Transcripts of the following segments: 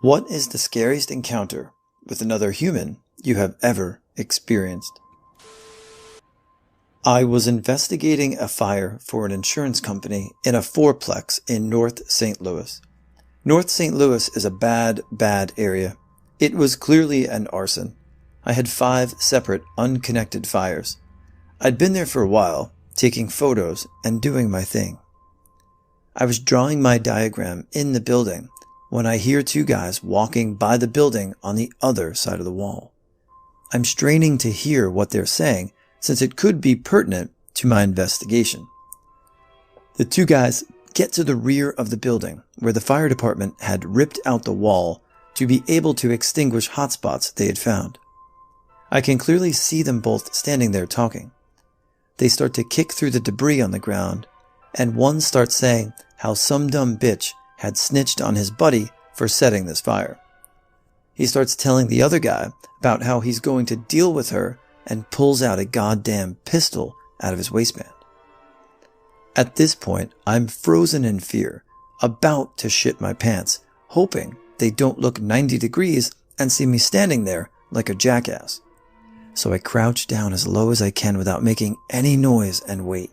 What is the scariest encounter with another human you have ever experienced? I was investigating a fire for an insurance company in a fourplex in North St. Louis. North St. Louis is a bad area. It was clearly an arson. I had 5 separate, unconnected fires. I'd been there for a while, taking photos and doing my thing. I was drawing my diagram in the building when I hear 2 guys walking by the building on the other side of the wall. I'm straining to hear what they're saying since it could be pertinent to my investigation. The 2 guys get to the rear of the building where the fire department had ripped out the wall to be able to extinguish hotspots they had found. I can clearly see them both standing there talking. They start to kick through the debris on the ground, and one starts saying how some dumb bitch had snitched on his buddy for setting this fire. He starts telling the other guy about how he's going to deal with her and pulls out a goddamn pistol out of his waistband. At this point, I'm frozen in fear, about to shit my pants, hoping they don't look 90 degrees and see me standing there like a jackass. So I crouch down as low as I can without making any noise and wait.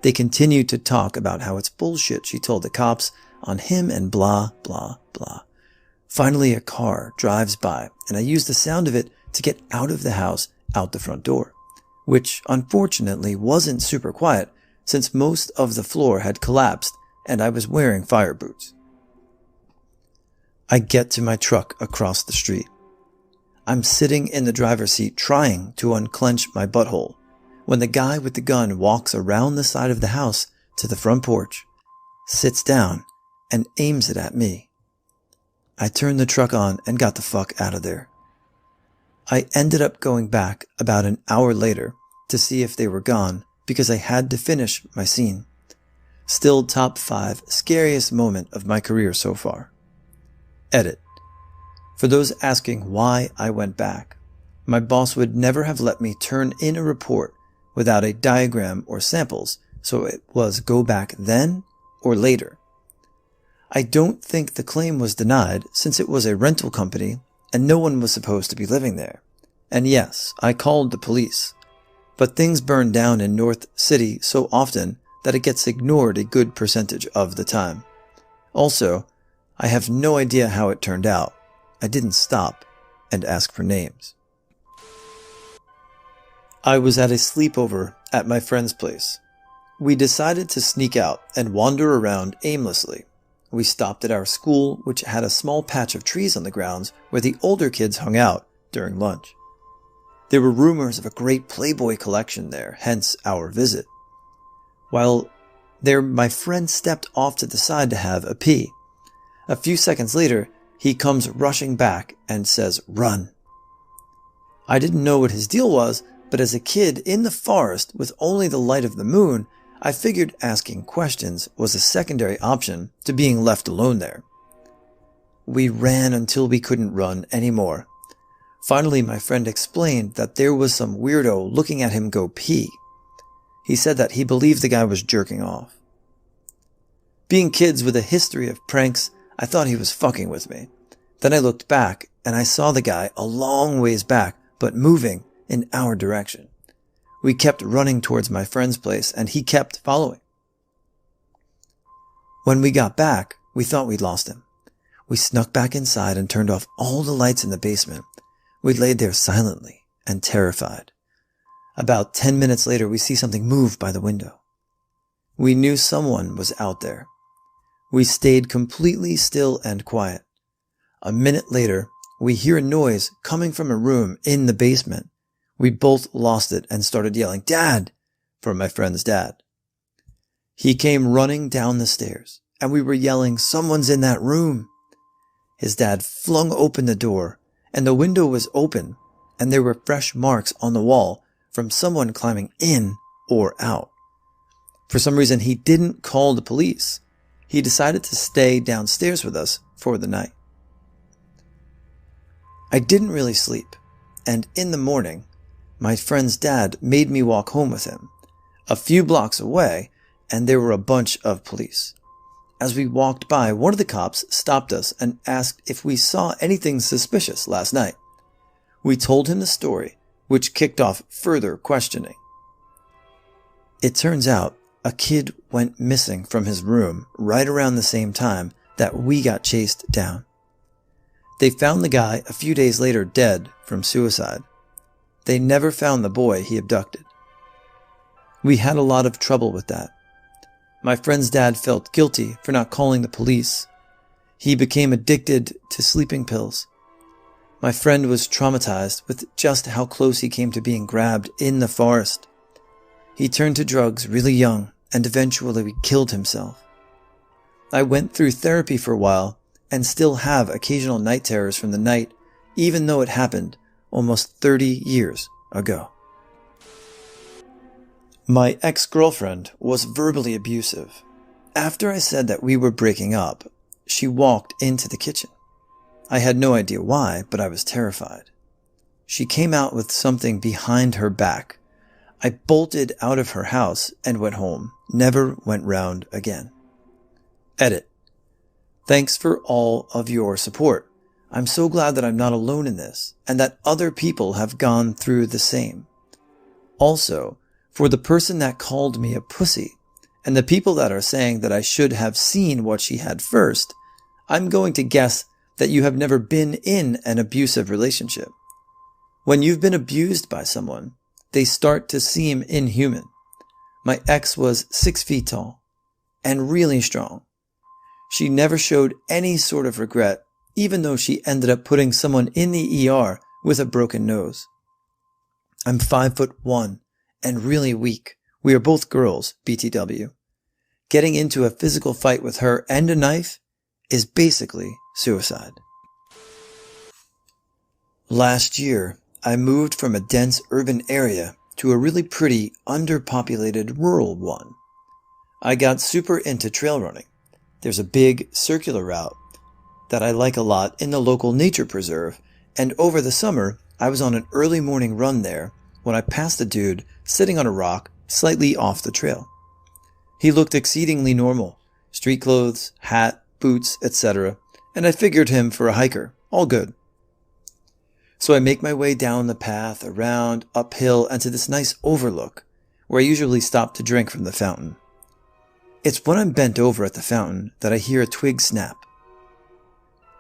They continue to talk about how it's bullshit she told the cops on him and blah, blah, blah. Finally, a car drives by, and I use the sound of it to get out of the house, out the front door, which unfortunately wasn't super quiet since most of the floor had collapsed and I was wearing fire boots. I get to my truck across the street. I'm sitting in the driver's seat trying to unclench my butthole when the guy with the gun walks around the side of the house to the front porch, sits down, and aims it at me. I turned the truck on and got the fuck out of there. I ended up going back about an hour later to see if they were gone because I had to finish my scene. Still top 5 scariest moment of my career so far. Edit. For those asking why I went back, my boss would never have let me turn in a report without a diagram or samples, so it was go back then or later. I don't think the claim was denied since it was a rental company and no one was supposed to be living there. And yes, I called the police. But things burn down in North City so often that it gets ignored a good percentage of the time. Also, I have no idea how it turned out. I didn't stop and ask for names. I was at a sleepover at my friend's place. We decided to sneak out and wander around aimlessly. We stopped at our school, which had a small patch of trees on the grounds where the older kids hung out during lunch. There were rumors of a great Playboy collection there, hence our visit. While there, my friend stepped off to the side to have a pee. A few seconds later, he comes rushing back and says, "Run." I didn't know what his deal was, but as a kid in the forest with only the light of the moon, I figured asking questions was a secondary option to being left alone there. We ran until we couldn't run anymore. Finally, my friend explained that there was some weirdo looking at him go pee. He said that he believed the guy was jerking off. Being kids with a history of pranks, I thought he was fucking with me. Then I looked back and I saw the guy a long ways back, but moving in our direction. We kept running towards my friend's place and he kept following. When we got back, we thought we'd lost him. We snuck back inside and turned off all the lights in the basement. We laid there silently and terrified. About 10 minutes later, we see something move by the window. We knew someone was out there. We stayed completely still and quiet. A minute later, we hear a noise coming from a room in the basement. We both lost it and started yelling, "Dad!" for my friend's dad. He came running down the stairs, and we were yelling, "Someone's in that room!" His dad flung open the door, and the window was open, and there were fresh marks on the wall from someone climbing in or out. For some reason, he didn't call the police. He decided to stay downstairs with us for the night. I didn't really sleep, and in the morning, my friend's dad made me walk home with him. A few blocks away, and there were a bunch of police. As we walked by, one of the cops stopped us and asked if we saw anything suspicious last night. We told him the story, which kicked off further questioning. It turns out a kid went missing from his room right around the same time that we got chased down. They found the guy a few days later dead from suicide. They never found the boy he abducted. We had a lot of trouble with that. My friend's dad felt guilty for not calling the police. He became addicted to sleeping pills. My friend was traumatized with just how close he came to being grabbed in the forest. He turned to drugs really young and eventually killed himself. I went through therapy for a while and still have occasional night terrors from the night, even though it happened almost 30 years ago. My ex-girlfriend was verbally abusive. After I said that we were breaking up, she walked into the kitchen. I had no idea why, but I was terrified. She came out with something behind her back. I bolted out of her house and went home, never went round again. Edit. Thanks for all of your support. I'm so glad that I'm not alone in this, and that other people have gone through the same. Also, for the person that called me a pussy, and the people that are saying that I should have seen what she had first, I'm going to guess that you have never been in an abusive relationship. When you've been abused by someone, they start to seem inhuman. My ex was 6 feet tall and really strong. She never showed any sort of regret, even though she ended up putting someone in the ER with a broken nose. I'm 5'1" and really weak. We are both girls, BTW. Getting into a physical fight with her and a knife is basically suicide. Last year, I moved from a dense urban area to a really pretty, underpopulated rural one. I got super into trail running. There's a big circular route that I like a lot in the local nature preserve, and over the summer, I was on an early morning run there when I passed a dude sitting on a rock slightly off the trail. He looked exceedingly normal, street clothes, hat, boots, etc., and I figured him for a hiker, all good. So I make my way down the path, around, uphill, and to this nice overlook, where I usually stop to drink from the fountain. It's when I'm bent over at the fountain that I hear a twig snap,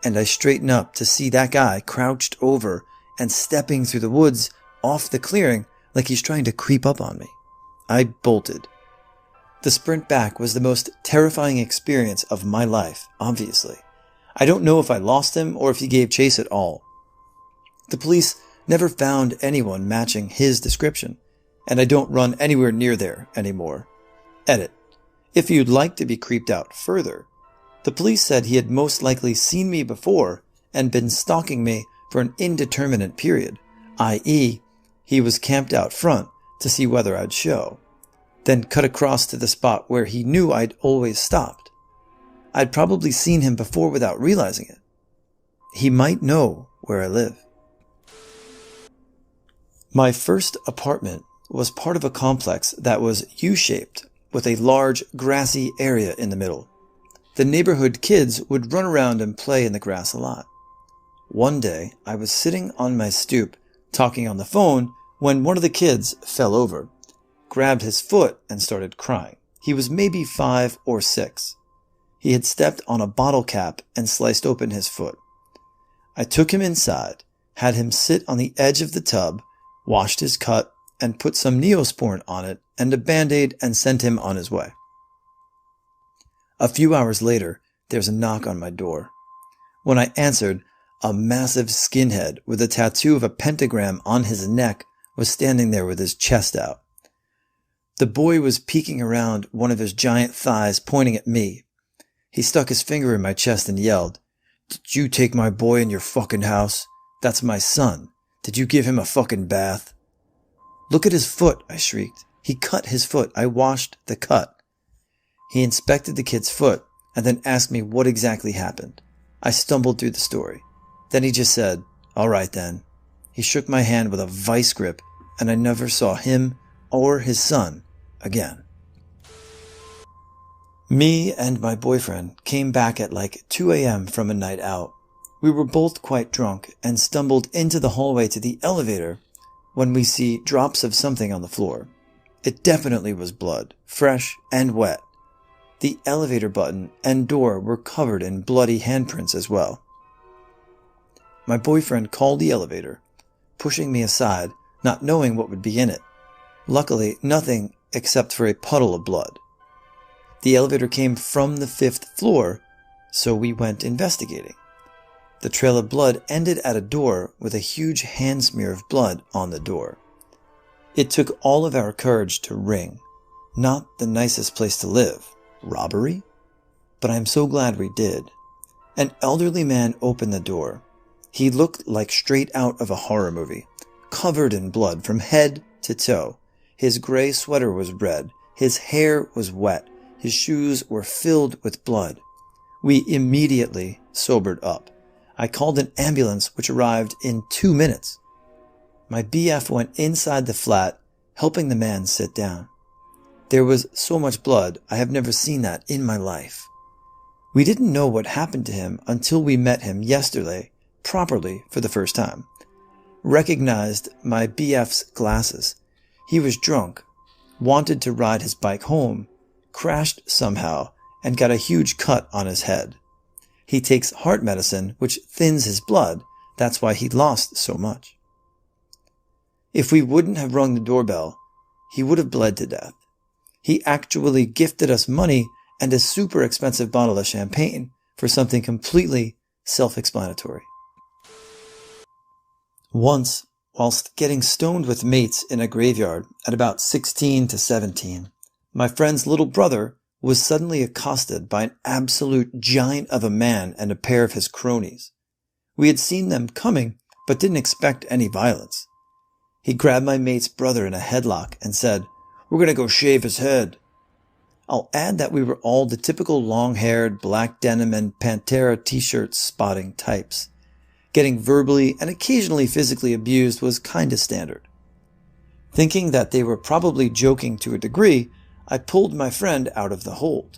and I straighten up to see that guy crouched over and stepping through the woods off the clearing like he's trying to creep up on me. I bolted. The sprint back was the most terrifying experience of my life, obviously. I don't know if I lost him or if he gave chase at all. The police never found anyone matching his description, and I don't run anywhere near there anymore. Edit. If you'd like to be creeped out further, the police said he had most likely seen me before and been stalking me for an indeterminate period, i.e., he was camped out front to see whether I'd show, then cut across to the spot where he knew I'd always stopped. I'd probably seen him before without realizing it. He might know where I live. My first apartment was part of a complex that was U-shaped with a large grassy area in the middle. The neighborhood kids would run around and play in the grass a lot. One day, I was sitting on my stoop talking on the phone when one of the kids fell over, grabbed his foot, and started crying. He was maybe 5 or 6. He had stepped on a bottle cap and sliced open his foot. I took him inside, had him sit on the edge of the tub, washed his cut, and put some Neosporin on it and a Band-Aid and sent him on his way. A few hours later, there's a knock on my door. When I answered, a massive skinhead with a tattoo of a pentagram on his neck was standing there with his chest out. The boy was peeking around one of his giant thighs, pointing at me. He stuck his finger in my chest and yelled, "Did you take my boy in your fucking house? That's my son. Did you give him a fucking bath?" "Look at his foot," I shrieked. "He cut his foot. I washed the cut." He inspected the kid's foot and then asked me what exactly happened. I stumbled through the story. Then he just said, "All right then." He shook my hand with a vice grip, and I never saw him or his son again. Me and my boyfriend came back at like 2 a.m. from a night out. We were both quite drunk and stumbled into the hallway to the elevator when we see drops of something on the floor. It definitely was blood, fresh and wet. The elevator button and door were covered in bloody handprints as well. My boyfriend called the elevator, pushing me aside, not knowing what would be in it. Luckily, nothing except for a puddle of blood. The elevator came from the 5th floor, so we went investigating. The trail of blood ended at a door with a huge hand smear of blood on the door. It took all of our courage to ring. Not the nicest place to live. Robbery? But I'm so glad we did. An elderly man opened the door. He looked like straight out of a horror movie, covered in blood from head to toe. His gray sweater was red. His hair was wet. His shoes were filled with blood. We immediately sobered up. I called an ambulance, which arrived in 2 minutes. My BF went inside the flat, helping the man sit down. There was so much blood, I have never seen that in my life. We didn't know what happened to him until we met him yesterday, properly for the first time. Recognized my BF's glasses. He was drunk, wanted to ride his bike home, crashed somehow, and got a huge cut on his head. He takes heart medicine, which thins his blood. That's why he lost so much. If we wouldn't have rung the doorbell, he would have bled to death. He actually gifted us money and a super expensive bottle of champagne for something completely self-explanatory. Once, whilst getting stoned with mates in a graveyard at about 16 to 17, my friend's little brother was suddenly accosted by an absolute giant of a man and a pair of his cronies. We had seen them coming, but didn't expect any violence. He grabbed my mate's brother in a headlock and said, "We're going to go shave his head." I'll add that we were all the typical long-haired, black denim and Pantera t-shirt spotting types. Getting verbally and occasionally physically abused was kinda standard. Thinking that they were probably joking to a degree, I pulled my friend out of the hold.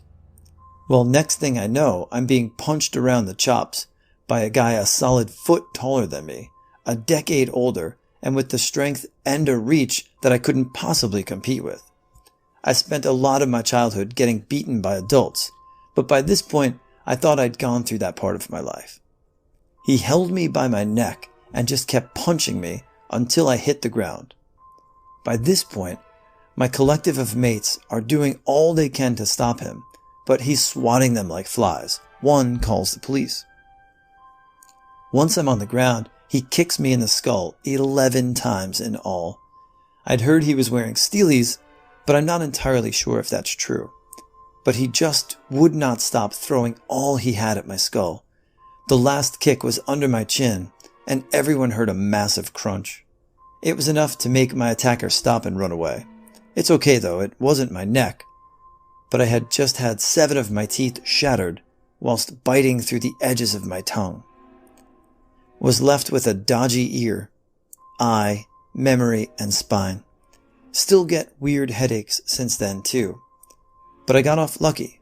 Well, next thing I know, I'm being punched around the chops by a guy a solid foot taller than me, a decade older, and with the strength and a reach that I couldn't possibly compete with. I spent a lot of my childhood getting beaten by adults, but by this point, I thought I'd gone through that part of my life. He held me by my neck and just kept punching me until I hit the ground. By this point, my collective of mates are doing all they can to stop him, but he's swatting them like flies. One calls the police. Once I'm on the ground, he kicks me in the skull 11 times in all. I'd heard he was wearing steelies, but I'm not entirely sure if that's true. But he just would not stop throwing all he had at my skull. The last kick was under my chin, and everyone heard a massive crunch. It was enough to make my attacker stop and run away. It's okay though, it wasn't my neck, but I had just had 7 of my teeth shattered whilst biting through the edges of my tongue. Was left with a dodgy ear, eye, memory, and spine. Still get weird headaches since then too. But I got off lucky.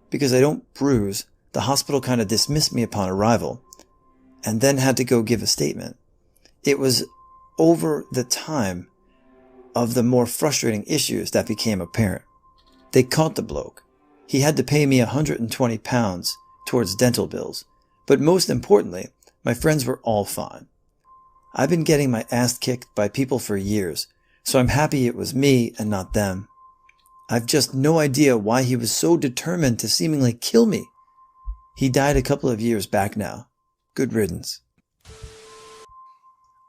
Because I don't bruise, the hospital kind of dismissed me upon arrival, and then had to go give a statement. It was over the time of the more frustrating issues that became apparent. They caught the bloke. He had to pay me £120 towards dental bills, but most importantly, my friends were all fine. I've been getting my ass kicked by people for years, so I'm happy it was me and not them. I've just no idea why he was so determined to seemingly kill me. He died a couple of years back now. Good riddance.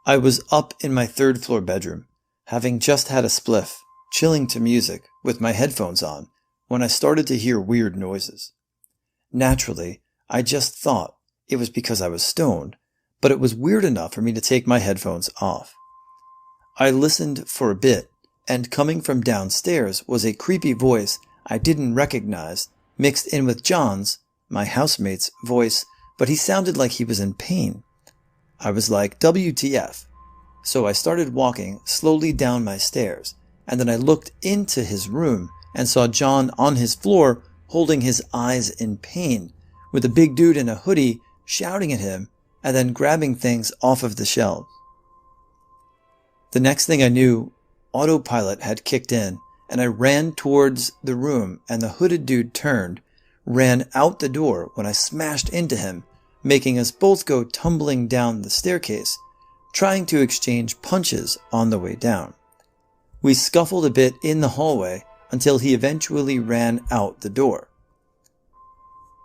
I was up in my 3rd floor bedroom, having just had a spliff, chilling to music with my headphones on, when I started to hear weird noises. Naturally, I just thought it was because I was stoned, but it was weird enough for me to take my headphones off. I listened for a bit, and coming from downstairs was a creepy voice I didn't recognize, mixed in with John's, my housemate's, voice, but he sounded like he was in pain. I was like, WTF? So I started walking slowly down my stairs, and then I looked into his room and saw John on his floor holding his eyes in pain, with a big dude in a hoodie shouting at him and then grabbing things off of the shelves. The next thing I knew, autopilot had kicked in, and I ran towards the room, and the hooded dude turned, ran out the door when I smashed into him, making us both go tumbling down the staircase, trying to exchange punches on the way down. We scuffled a bit in the hallway until he eventually ran out the door.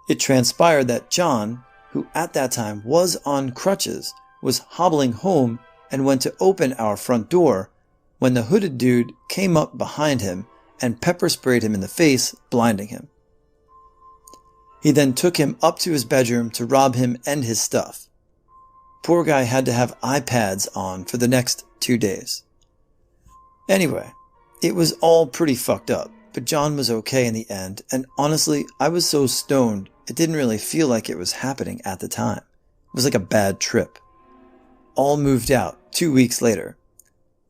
It transpired that John, who at that time was on crutches, was hobbling home and went to open our front door when the hooded dude came up behind him and pepper sprayed him in the face, blinding him. He then took him up to his bedroom to rob him and his stuff. Poor guy had to have iPads on for the next 2 days. Anyway, it was all pretty fucked up, but John was okay in the end, and honestly, I was so stoned, it didn't really feel like it was happening at the time. It was like a bad trip. All moved out 2 weeks later.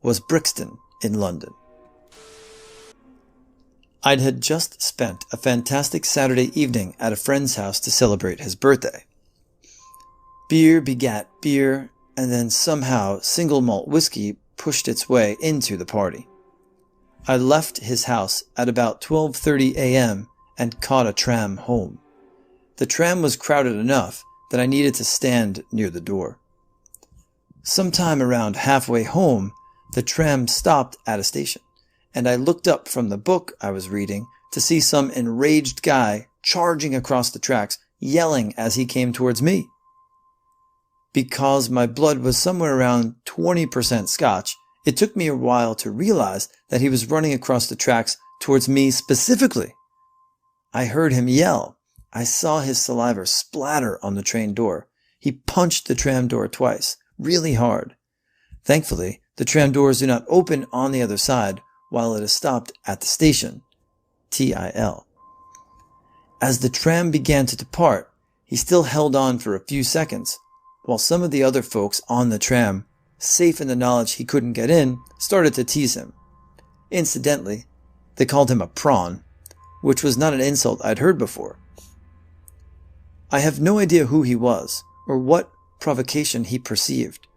Was Brixton in London. I had just spent a fantastic Saturday evening at a friend's house to celebrate his birthday. Beer begat beer, and then somehow single malt whiskey pushed its way into the party. I left his house at about 12:30 a.m. and caught a tram home. The tram was crowded enough that I needed to stand near the door. Sometime around halfway home, the tram stopped at a station, and I looked up from the book I was reading to see some enraged guy charging across the tracks, yelling as he came towards me. Because my blood was somewhere around 20% Scotch, it took me a while to realize that he was running across the tracks towards me specifically. I heard him yell. I saw his saliva splatter on the train door. He punched the tram door twice, really hard. Thankfully, the tram doors do not open on the other side while it is stopped at the station. TIL. As the tram began to depart, he still held on for a few seconds, while some of the other folks on the tram, safe in the knowledge he couldn't get in, started to tease him. Incidentally, they called him a prawn, which was not an insult I'd heard before. I have no idea who he was, or what provocation he perceived,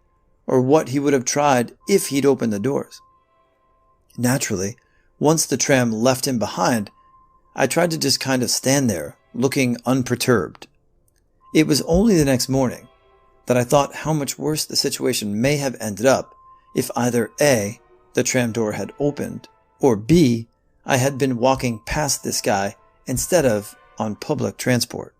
or what he would have tried if he'd opened the doors. Naturally, once the tram left him behind, I tried to just kind of stand there, looking unperturbed. It was only the next morning that I thought how much worse the situation may have ended up if either A, the tram door had opened, or B, I had been walking past this guy instead of on public transport.